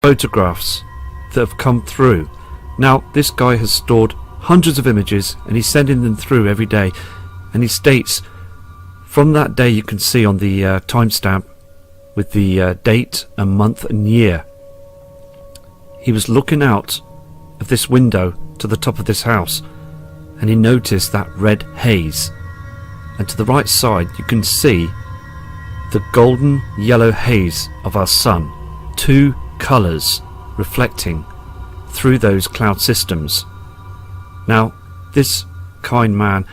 photographs that have come through. Now this guy has stored hundreds of images and he's sending them through every day, and he states from that day, you can see on the timestamp with the date and month and year, he was looking out of this window to the top of this house and he noticed that red haze, and to the right side you can see the golden yellow haze of our sun, two colours reflecting through those cloud systems. Now this kind man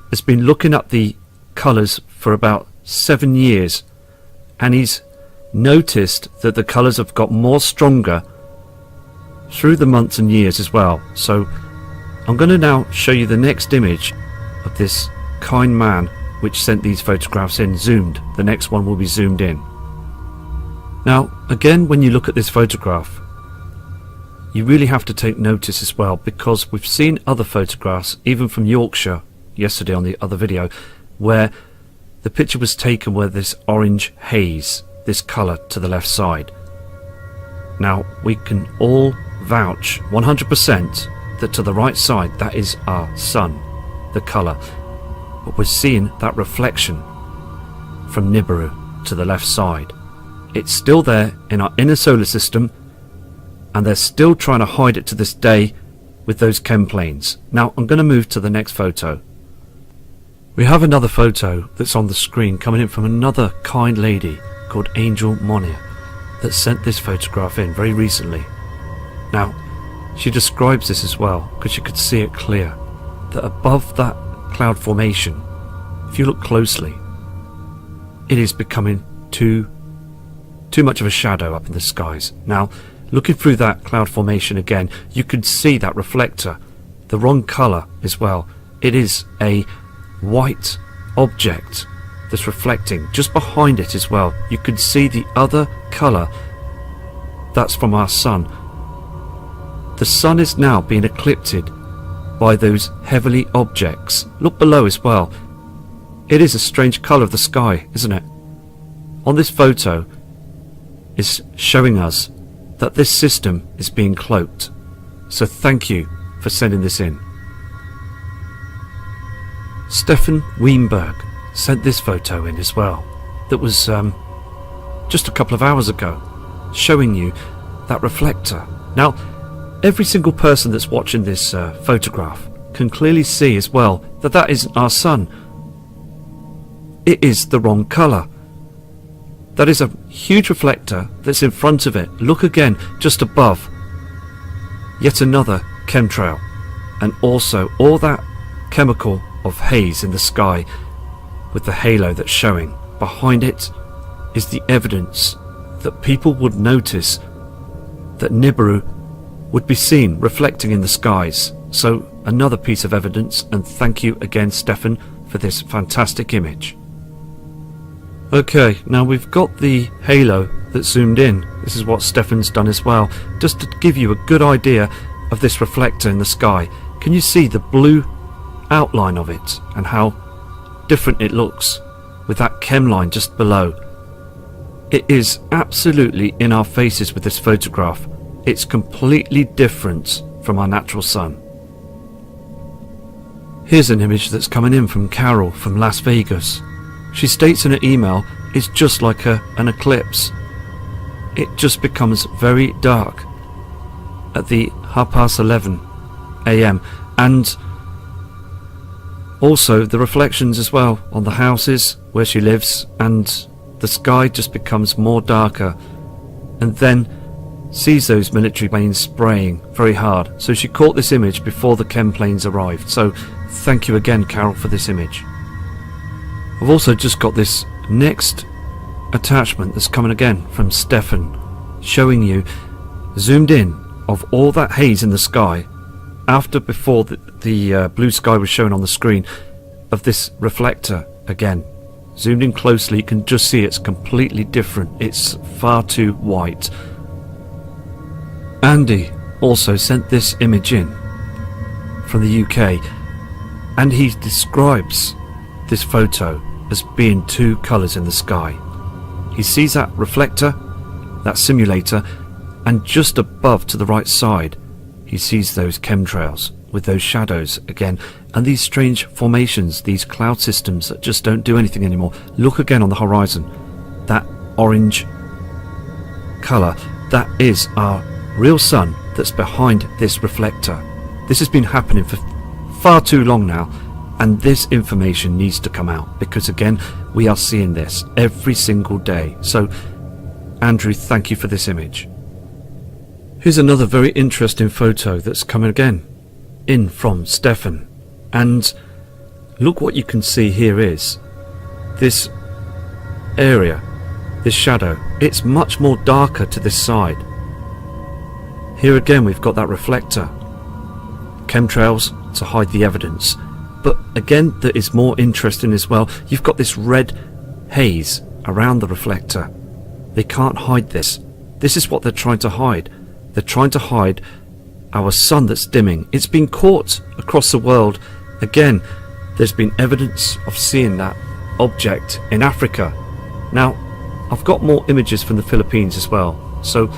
has been looking at the colours for about 7 years, and he's noticed that the colours have got more stronger through the months and years as well. So I'm going to now show you the next image of this kind man which sent these photographs in zoomed. The next one will be zoomed in. Now again, when you look at this photograph, you really have to take notice as well, because we've seen other photographs even from Yorkshire yesterday on the other video where the picture was taken with this orange haze, this colour to the left side. Now we can all vouch 100% that to the right side that is our sun, the colour, but we're seeing that reflection from Nibiru to the left side. It's still there in our inner solar system, and they're still trying to hide it to this day with those chem planes. Now I'm going to move to the next photo. We have another photo that's on the screen coming in from another kind lady called Angel Monia that sent this photograph in very recently. Now she describes this as well, because you could see it clear, that above that cloud formation, if you look closely, it is becoming too much of a shadow up in the skies. Now looking through that cloud formation again, you could see that reflector, the wrong colour as well. It is a white object that's reflecting. Just behind it as well, you could see the other colour that's from our sun. The sun is now being eclipsed by those heavenly objects. Look below as well. It is a strange colour of the sky, isn't it? On this photo is showing us that this system is being cloaked. So thank you for sending this in. Stefan Wienberg sent this photo in as well, that was just a couple of hours ago, showing you that reflector. Now every single person that's watching this photograph can clearly see as well that that isn't our sun. It is the wrong colour. That is a huge reflector that's in front of it. Look again, just above, yet another chemtrail, and also all that chemical of haze in the sky with the halo that's showing. Behind it is the evidence that people would notice that Nibiru would be seen reflecting in the skies. So another piece of evidence, and thank you again, Stefan, for this fantastic image. Okay, now we've got the halo that's zoomed in. This is what Stefan's done as well, just to give you a good idea of this reflector in the sky. Can you see the blue outline of it and how different it looks with that chem line just below? It is absolutely in our faces with this photograph. It's completely different from our natural sun. Here's an image that's coming in from Carol from Las Vegas. She states in her email, it's just like an eclipse. It just becomes very dark at the 11:30 AM, and also the reflections as well on the houses where she lives, and the sky just becomes more darker, and then sees those military planes spraying very hard. So she caught this image before the chem planes arrived. So thank you again, Carol, for this image. I've also just got this next attachment that's coming again from Stefan, showing you zoomed in of all that haze in the sky before the blue sky was shown on the screen, of this reflector again. Zoomed in closely, you can just see it's completely different. It's far too white. Andy also sent this image in from the UK, and he describes this photo as being two colours in the sky. He sees that reflector, that simulator, and just above to the right side he sees those chemtrails with those shadows again, and these strange formations, these cloud systems that just don't do anything anymore. Look again on the horizon, that orange colour, that is our real sun that's behind this reflector. This has been happening for far too long now, and this information needs to come out, because again we are seeing this every single day. So Andrew, thank you for this image. Here's another very interesting photo that's coming again in from Stefan, and look what you can see here is this area, this shadow. It's much more darker to this side. Here again we've got that reflector, chemtrails to hide the evidence, but again that is more interesting as well. You've got this red haze around the reflector. They can't hide this. This is what they're trying to hide. They're trying to hide our sun that's dimming. It's been caught across the world. Again, there's been evidence of seeing that object in Africa. Now, I've got more images from the Philippines as well. So,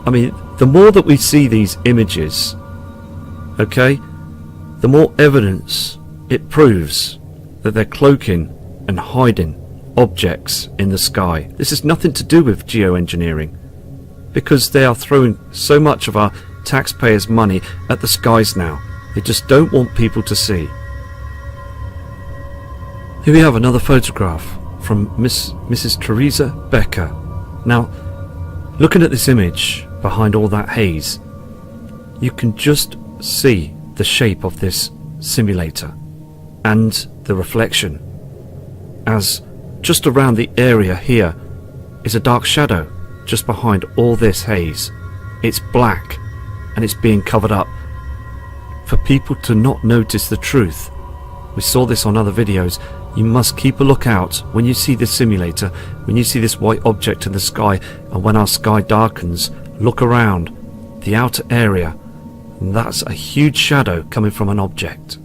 I mean, the more that we see these images, okay, the more evidence it proves that they're cloaking and hiding objects in the sky. This has nothing to do with geoengineering, because they are throwing so much of our taxpayers' money at the skies now. They just don't want people to see. Here we have another photograph from Mrs. Teresa Becker. Now, looking at this image behind all that haze, you can just see the shape of this simulator and the reflection, as just around the area here is a dark shadow just behind all this haze. It's black and it's being covered up for people to not notice the truth. We saw this on other videos. You must keep a lookout when you see this simulator, when you see this white object in the sky, and when our sky darkens, look around the outer area, and that's a huge shadow coming from an object.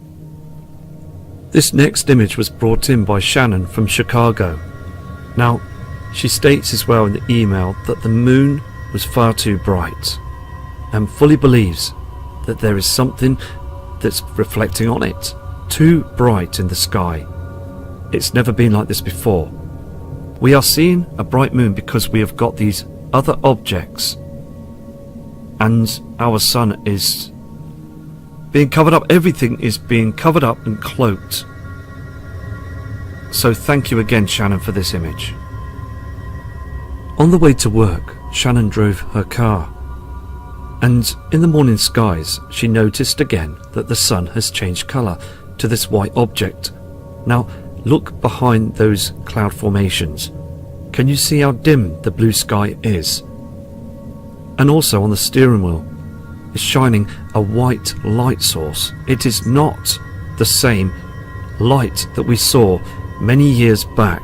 This next image was brought in by Shannon from Chicago. Now, she states as well in the email that the moon was far too bright, and fully believes that there is something that's reflecting on it, too bright in the sky. It's never been like this before. We are seeing a bright moon because we have got these other objects, and our sun is being covered up. Everything is being covered up and cloaked. So thank you again, Shannon, for this image. On the way to work, Shannon drove her car, and in the morning skies she noticed again that the sun has changed colour to this white object. Now look behind those cloud formations. Can you see how dim the blue sky is? And also on the steering wheel is shining a white light source. It is not the same light that we saw many years back.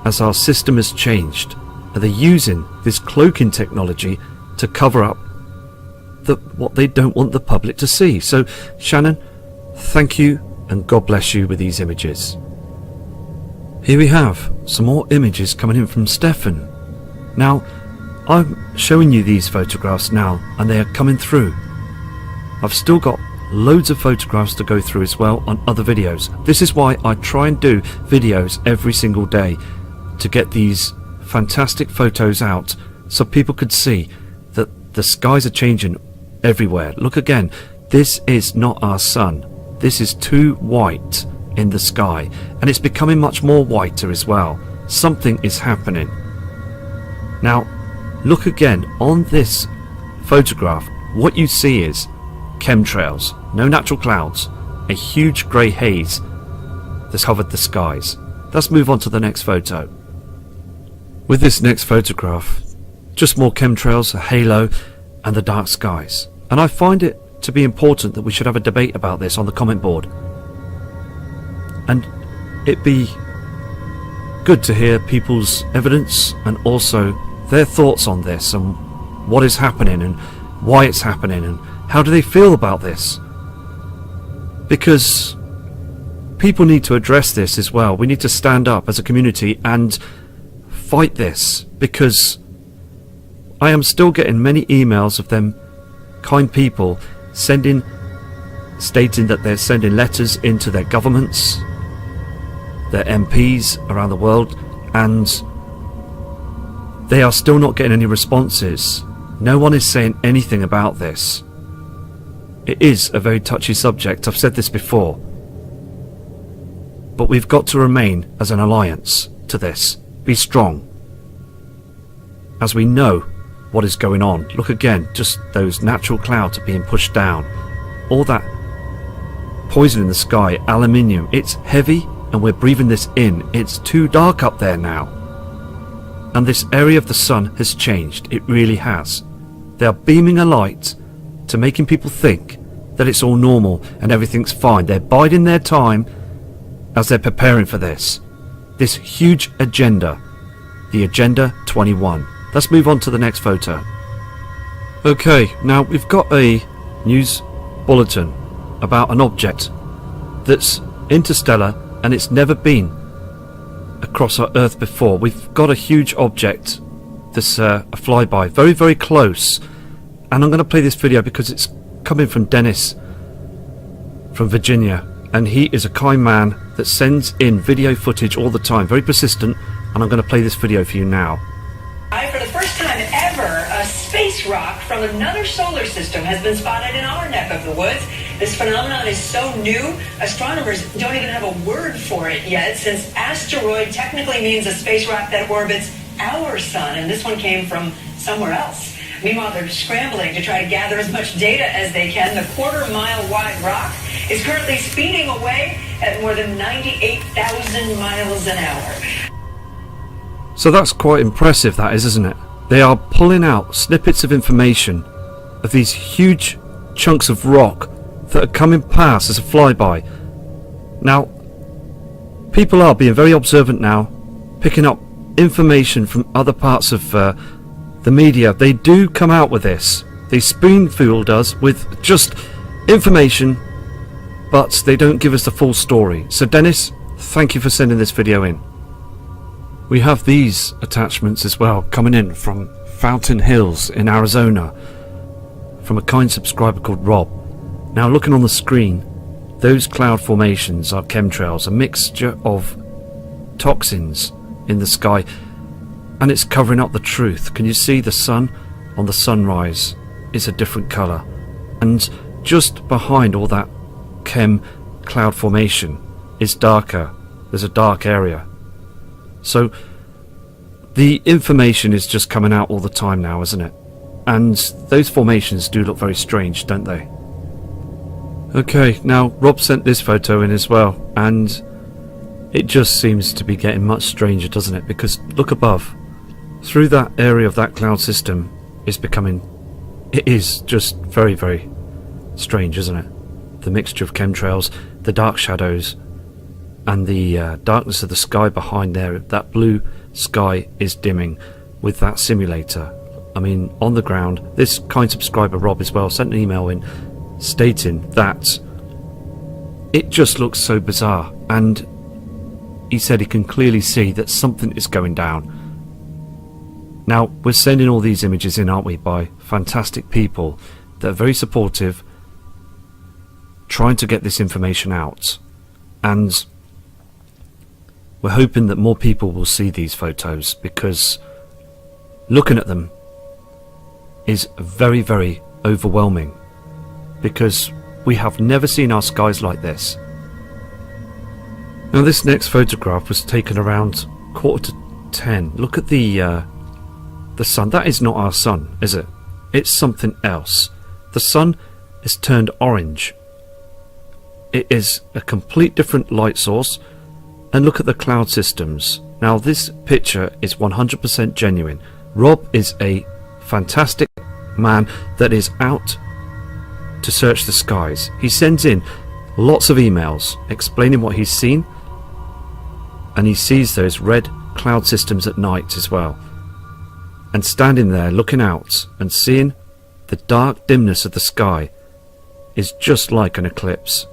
As our system has changed, and they're using this cloaking technology to cover up what they don't want the public to see. So Shannon, thank you and God bless you with these images. Here we have some more images coming in from Stefan. Now, I'm showing you these photographs now, and they are coming through. I've still got loads of photographs to go through as well on other videos. This is why I try and do videos every single day, to get these fantastic photos out so people could see that the skies are changing everywhere. Look again, this is not our sun. This is too white in the sky, and it's becoming much more whiter as well. Something is happening. Now look again on this photograph. What you see is chemtrails, no natural clouds, a huge grey haze that's covered the skies. Let's move on to the next photo. With this next photograph, just more chemtrails, a halo and the dark skies. And I find it to be important that we should have a debate about this on the comment board, and it'd be good to hear people's evidence and also their thoughts on this and what is happening and why it's happening and how do they feel about this, because people need to address this as well. We need to stand up as a community and fight this, because I am still getting many emails of them kind people stating that they're sending letters into their governments, their MPs around the world, and they are still not getting any responses. No one is saying anything about this. It is a very touchy subject, I've said this before, but we've got to remain as an alliance to this. Be strong, as we know what is going on. Look again, just those natural clouds are being pushed down. All that poison in the sky, aluminium, it's heavy and we're breathing this in. It's too dark up there now. And this area of the sun has changed. It really has. They are beaming a light to making people think that it's all normal and everything's fine. They're biding their time as they're preparing for this huge agenda, the Agenda 21. Let's move on to the next photo. Okay, now we've got a news bulletin about an object that's interstellar and it's never been across our Earth before. We've got a huge object that's a flyby, very, very close. And I'm going to play this video because it's coming from Dennis from Virginia, and he is a kind man that sends in video footage all the time, very persistent, and I'm going to play this video for you now. For the first time ever, a space rock from another solar system has been spotted in our neck of the woods. This phenomenon is so new, astronomers don't even have a word for it yet, since asteroid technically means a space rock that orbits our sun, and this one came from somewhere else. Meanwhile, they're scrambling to try to gather as much data as they can. The quarter-mile wide rock is currently speeding away at more than 98,000 miles an hour. So that's quite impressive, that is, isn't it? They are pulling out snippets of information of these huge chunks of rock that are coming past as a flyby. Now, people are being very observant now, picking up information from other parts of the media. They do come out with this. They spoon-feed us with just information, but they don't give us the full story. So Dennis, thank you for sending this video in. We have these attachments as well coming in from Fountain Hills in Arizona from a kind subscriber called Rob. Now, looking on the screen, those cloud formations are chemtrails, a mixture of toxins in the sky, and it's covering up the truth. Can you see the sun on the sunrise is a different colour, and just behind all that chem cloud formation is darker. There's a dark area. So the information is just coming out all the time now, isn't it? And those formations do look very strange, don't they? Okay, now Rob sent this photo in as well, and it just seems to be getting much stranger, doesn't it? Because look above. Through that area of that cloud system it is just very, very strange, isn't it? The mixture of chemtrails, the dark shadows, and the darkness of the sky behind there. That blue sky is dimming with that simulator. I mean, on the ground, this kind subscriber Rob as well sent an email in stating that it just looks so bizarre, and he said he can clearly see that something is going down. Now, we're sending all these images in, aren't we, by fantastic people that are very supportive, trying to get this information out, and we're hoping that more people will see these photos, because looking at them is very, very overwhelming, because we have never seen our skies like this. Now, this next photograph was taken around 9:45. Look at the sun. That is not our sun, is it? It's something else. The sun is turned orange. It is a complete different light source. And look at the cloud systems. Now, this picture is 100% genuine. Rob is a fantastic man that is out to search the skies. He sends in lots of emails explaining what he's seen, and he sees those red cloud systems at night as well. And standing there looking out and seeing the dark dimness of the sky is just like an eclipse.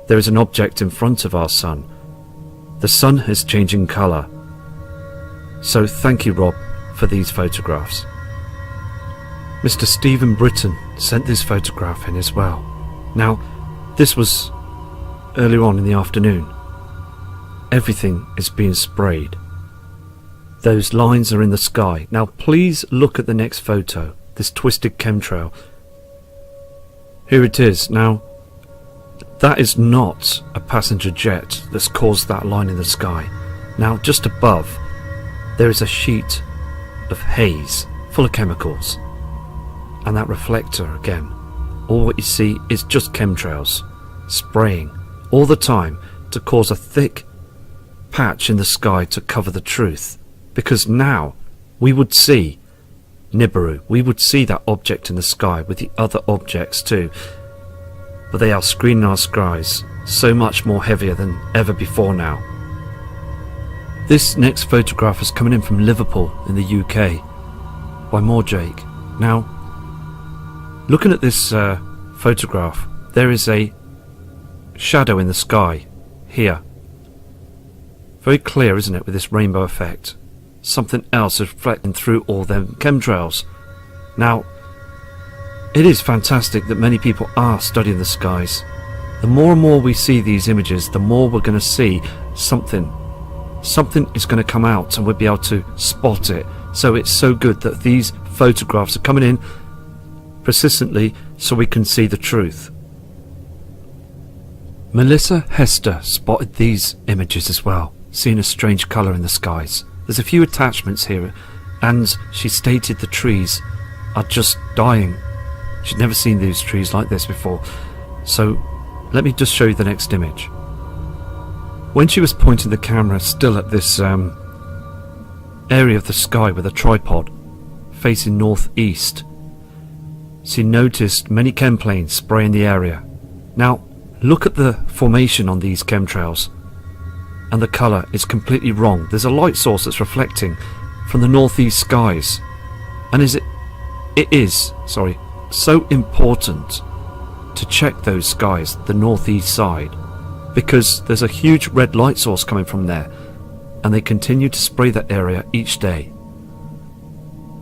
There is an object in front of our sun. The sun is changing colour. So thank you, Rob, for these photographs. Mr. Stephen Britton sent this photograph in as well. Now, this was earlier on in the afternoon. Everything is being sprayed. Those lines are in the sky. Now please look at the next photo, this twisted chemtrail. Here it is. Now, that is not a passenger jet that's caused that line in the sky. Now, just above, there is a sheet of haze full of chemicals. And that reflector again. All what you see is just chemtrails spraying all the time to cause a thick patch in the sky to cover the truth. Because now we would see Nibiru, we would see that object in the sky with the other objects too. But they are screening our skies so much more heavier than ever before now. This next photograph is coming in from Liverpool in the UK by More Jake. Now, looking at this photograph, there is a shadow in the sky here. Very clear, isn't it, with this rainbow effect? Something else is reflecting through all them chemtrails. Now, it is fantastic that many people are studying the skies. The more and more we see these images, the more we're going to see something. Something is going to come out and we'll be able to spot it. So it's so good that these photographs are coming in persistently so we can see the truth. Melissa Hester spotted these images as well, seeing a strange colour in the skies. There's a few attachments here, and she stated the trees are just dying. She'd never seen these trees like this before. So let me just show you the next image. When she was pointing the camera still at this area of the sky with a tripod facing northeast, she noticed many chemplanes spraying the area. Now look at the formation on these chemtrails, and the colour is completely wrong. There's a light source that's reflecting from the northeast skies, and it is so important to check those skies, the northeast side, because there's a huge red light source coming from there, and they continue to spray that area each day.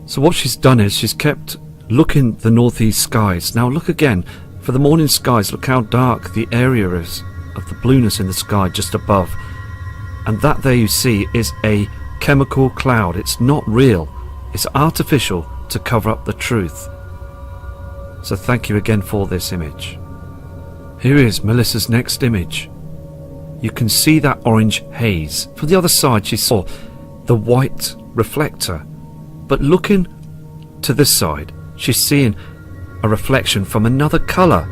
So what she's done is she's kept looking the northeast skies. Now look again for the morning skies. Look how dark the area is of the blueness in the sky just above, and that there you see is a chemical cloud. It's not real, it's artificial to cover up the truth. So thank you again for this image. Here is Melissa's next image. You can see that orange haze. From the other side she saw the white reflector, but looking to this side she's seeing a reflection from another colour.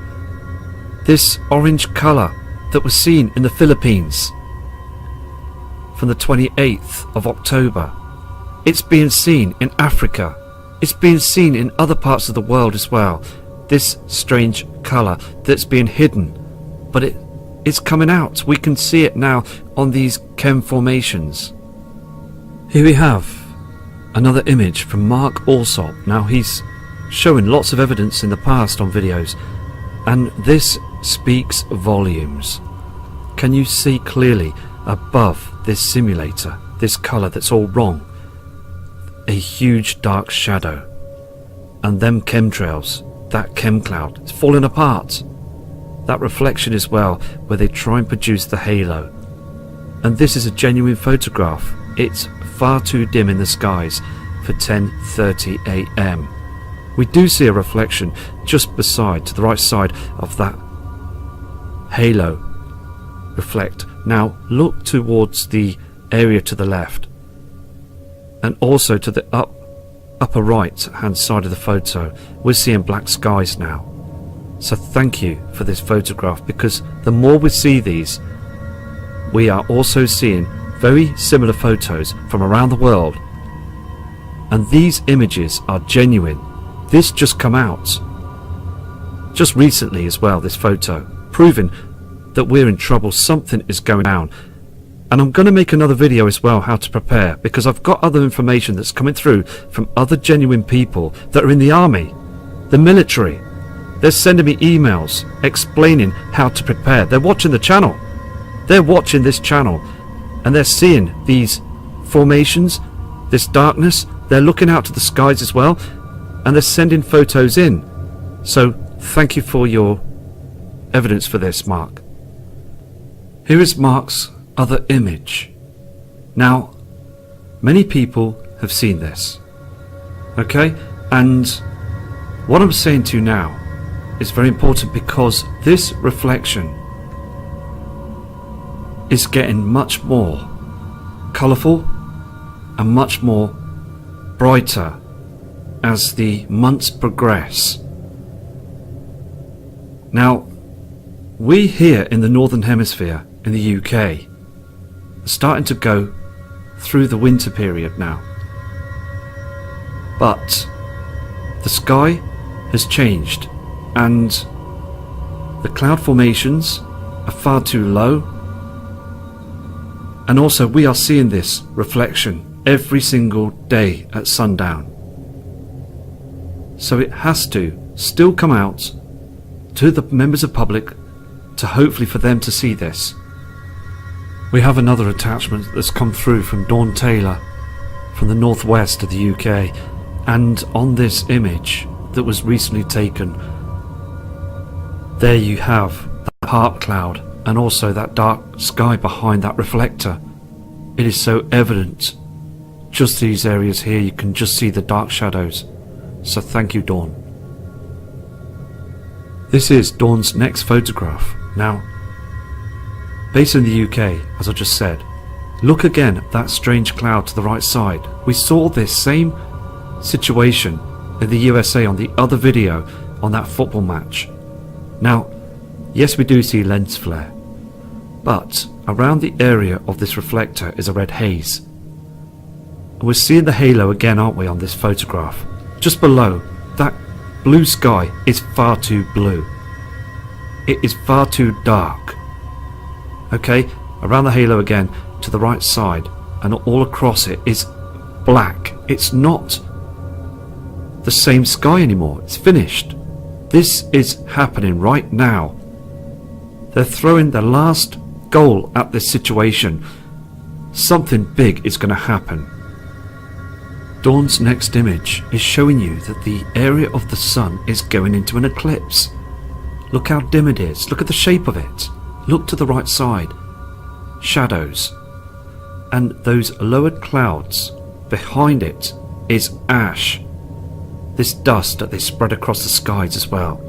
This orange colour that was seen in the Philippines from the 28th of October. It's being seen in Africa. It's being seen in other parts of the world as well. This strange colour that's being hidden, but it's coming out. We can see it now on these chem formations. Here we have another image from Mark Alsop. Now he's showing lots of evidence in the past on videos, and this speaks volumes. Can you see clearly above this simulator, this colour that's all wrong? A huge dark shadow, and them chemtrails, that chem cloud, it's falling apart. That reflection as well, where they try and produce the halo. And this is a genuine photograph. It's far too dim in the skies for 10:30 AM. We do see a reflection just beside, to the right side of that halo reflect. Now look towards the area to the left, and also to the upper right hand side of the photo. We're seeing black skies now. So thank you for this photograph, because the more we see these, we are also seeing very similar photos from around the world, and these images are genuine. This just come out just recently as well, this photo, proving that we're in trouble. Something is going down. And I'm going to make another video as well, how to prepare, because I've got other information that's coming through from other genuine people that are in the army, the military. They're sending me emails explaining how to prepare. They're watching the channel. They're watching this channel, and they're seeing these formations, this darkness. They're looking out to the skies as well, and they're sending photos in. So thank you for your evidence for this, Mark. Here is Mark's other image. Now, many people have seen this, okay? And what I'm saying to you now is very important, because this reflection is getting much more colourful and much more brighter as the months progress. Now, we here in the Northern Hemisphere in the UK are starting to go through the winter period now. But the sky has changed and the cloud formations are far too low, and also we are seeing this reflection every single day at sundown. So it has to still come out to the members of public to hopefully for them to see this. We have another attachment that's come through from Dawn Taylor from the northwest of the UK, and on this image that was recently taken, there you have that heart cloud and also that dark sky behind that reflector. It is so evident. Just these areas here, you can just see the dark shadows. So thank you, Dawn. This is Dawn's next photograph. Now, based in the UK, as I just said, look again at that strange cloud to the right side. We saw this same situation in the USA on the other video on that football match. Now, yes, we do see lens flare, but around the area of this reflector is a red haze. And we're seeing the halo again, aren't we, on this photograph? Just below, that blue sky is far too blue. It is far too dark. Okay, around the halo again to the right side and all across it is black. It's not the same sky anymore. It's finished. This is happening right now. They're throwing the last goal at this situation. Something big is going to happen. Dawn's next image is showing you that the area of the sun is going into an eclipse. Look how dim it is. Look at the shape of it. Look to the right side. Shadows. And those lowered clouds behind it is ash. This dust that they spread across the skies as well.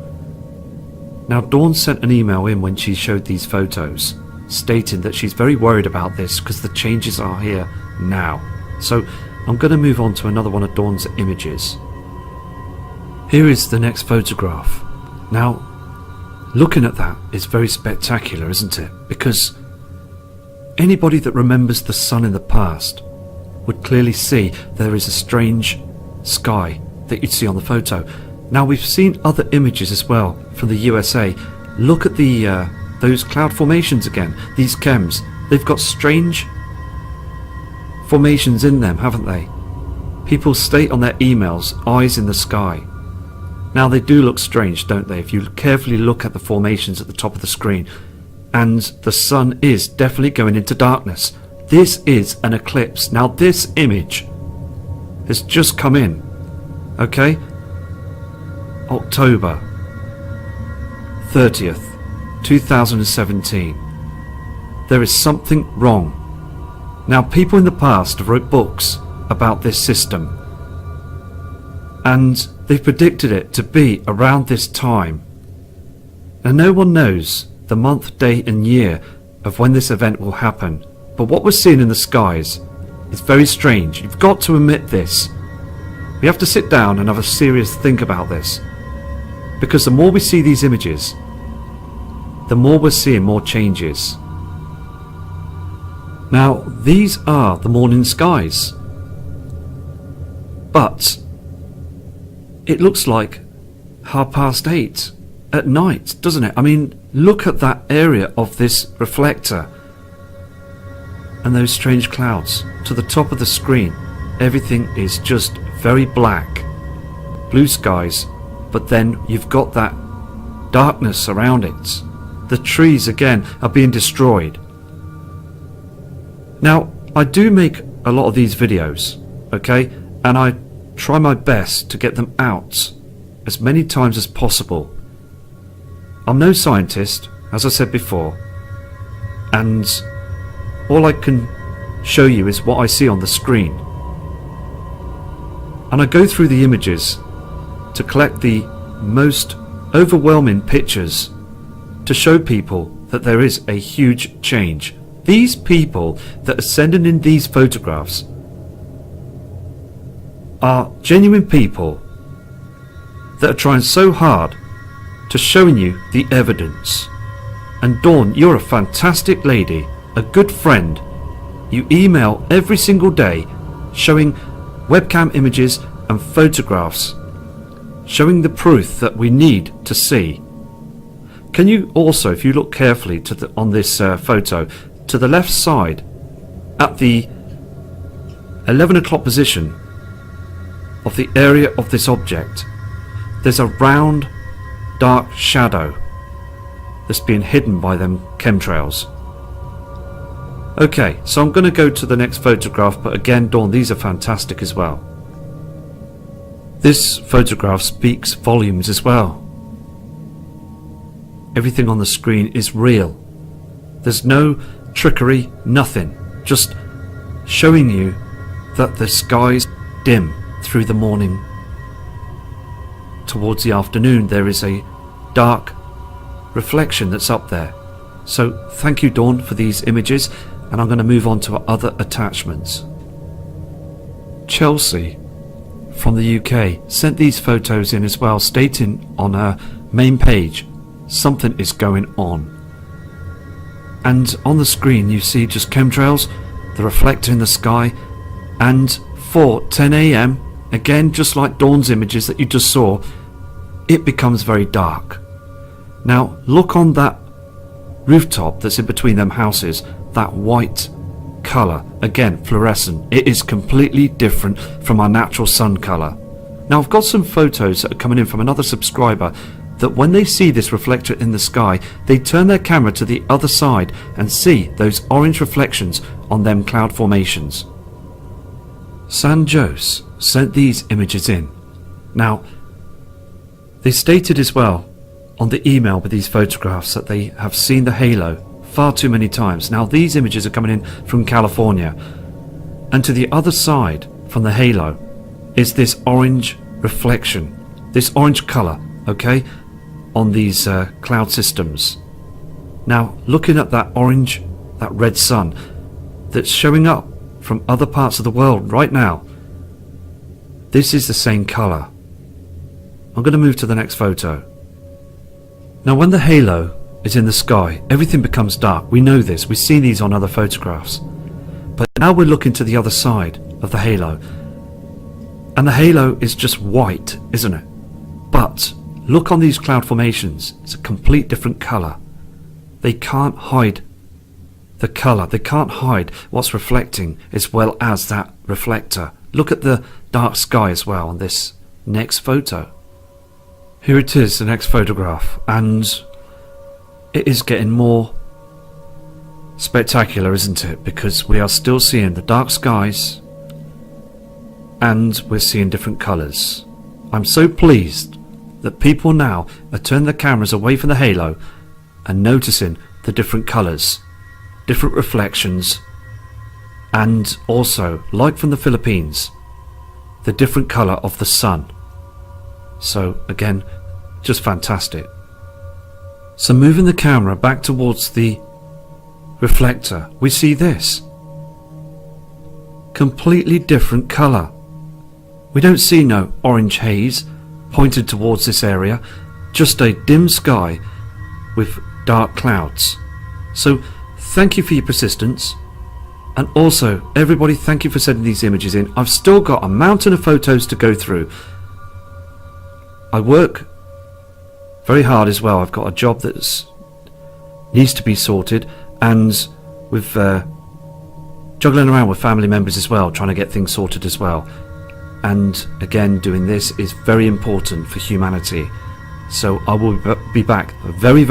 Now, Dawn sent an email in when she showed these photos, stating that she's very worried about this because the changes are here now. So I'm going to move on to another one of Dawn's images. Here is the next photograph. Now, looking at that is very spectacular, isn't it? Because anybody that remembers the sun in the past would clearly see there is a strange sky that you'd see on the photo. Now, we've seen other images as well from the USA. Look at the those cloud formations again. These chems, they've got strange formations in them, haven't they? People state on their emails, eyes in the sky. Now, they do look strange, don't they, if you carefully look at the formations at the top of the screen. And the sun is definitely going into darkness. This is an eclipse. Now, this image has just come in. Okay? October 30th, 2017. There is something wrong. Now, people in the past have wrote books about this system, and they've predicted it to be around this time. And no one knows the month, day and year of when this event will happen. But what we're seeing in the skies is very strange. You've got to admit this. We have to sit down and have a serious think about this. Because the more we see these images, the more we're seeing more changes. Now, these are the morning skies. But it looks like 8:30 at night, doesn't it? I mean, look at that area of this reflector and those strange clouds to the top of the screen. Everything is just very black, blue skies, but then you've got that darkness around it. The trees again are being destroyed. Now, I do make a lot of these videos, okay, and I try my best to get them out as many times as possible. I'm no scientist, as I said before, and all I can show you is what I see on the screen. And I go through the images to collect the most overwhelming pictures to show people that there is a huge change. These people that are sending in these photographs are genuine people that are trying so hard to showing you the evidence. And Dawn, you're a fantastic lady, a good friend. You email every single day showing webcam images and photographs, showing the proof that we need to see. Can you also, if you look carefully on this photo, to the left side, at the 11 o'clock position of the area of this object, there's a round dark shadow that's being hidden by them chemtrails. Okay, so I'm going to go to the next photograph, but again, Dawn, these are fantastic as well. This photograph speaks volumes as well. Everything on the screen is real. There's no trickery, nothing. Just showing you that the sky's dim through the morning. Towards the afternoon, there is a dark reflection that's up there. So thank you, Dawn, for these images, and I'm going to move on to other attachments. Chelsea from the UK sent these photos in as well, stating on her main page something is going on. And on the screen you see just chemtrails, the reflector in the sky, and for 10 AM, again just like Dawn's images that you just saw, it becomes very dark. Now look on that rooftop that's in between them houses, that white colour, again fluorescent. It is completely different from our natural sun colour. Now I've got some photos that are coming in from another subscriber that when they see this reflector in the sky, they turn their camera to the other side and see those orange reflections on them cloud formations. San Jose sent these images in. Now they stated as well on the email with these photographs that they have seen the halo far too many times. Now these images are coming in from California, and to the other side from the halo is this orange reflection, this orange colour, okay, on these cloud systems. Now looking at that orange, that red sun that's showing up from other parts of the world right now, this is the same colour. I'm going to move to the next photo. Now when the halo is in the sky, everything becomes dark. We know this, we've seen these on other photographs. But now we're looking to the other side of the halo, and the halo is just white, isn't it? But look on these cloud formations, it's a complete different colour. They can't hide the colour, they can't hide what's reflecting as well as that reflector. Look at the dark sky as well on this next photo. Here it is, the next photograph, and it is getting more spectacular, isn't it? Because we are still seeing the dark skies and we're seeing different colours. I'm so pleased that people now are turning their cameras away from the halo and noticing the different colours, different reflections, and also, like from the Philippines, the different colour of the sun. So again, just fantastic. So moving the camera back towards the reflector, we see this completely different colour. We don't see no orange haze pointed towards this area, just a dim sky with dark clouds. So thank you for your persistence, and also everybody, thank you for sending these images in. I've still got a mountain of photos to go through. I work very hard as well. I've got a job that needs to be sorted, and with juggling around with family members as well, trying to get things sorted as well. And again, doing this is very important for humanity. So I will be back very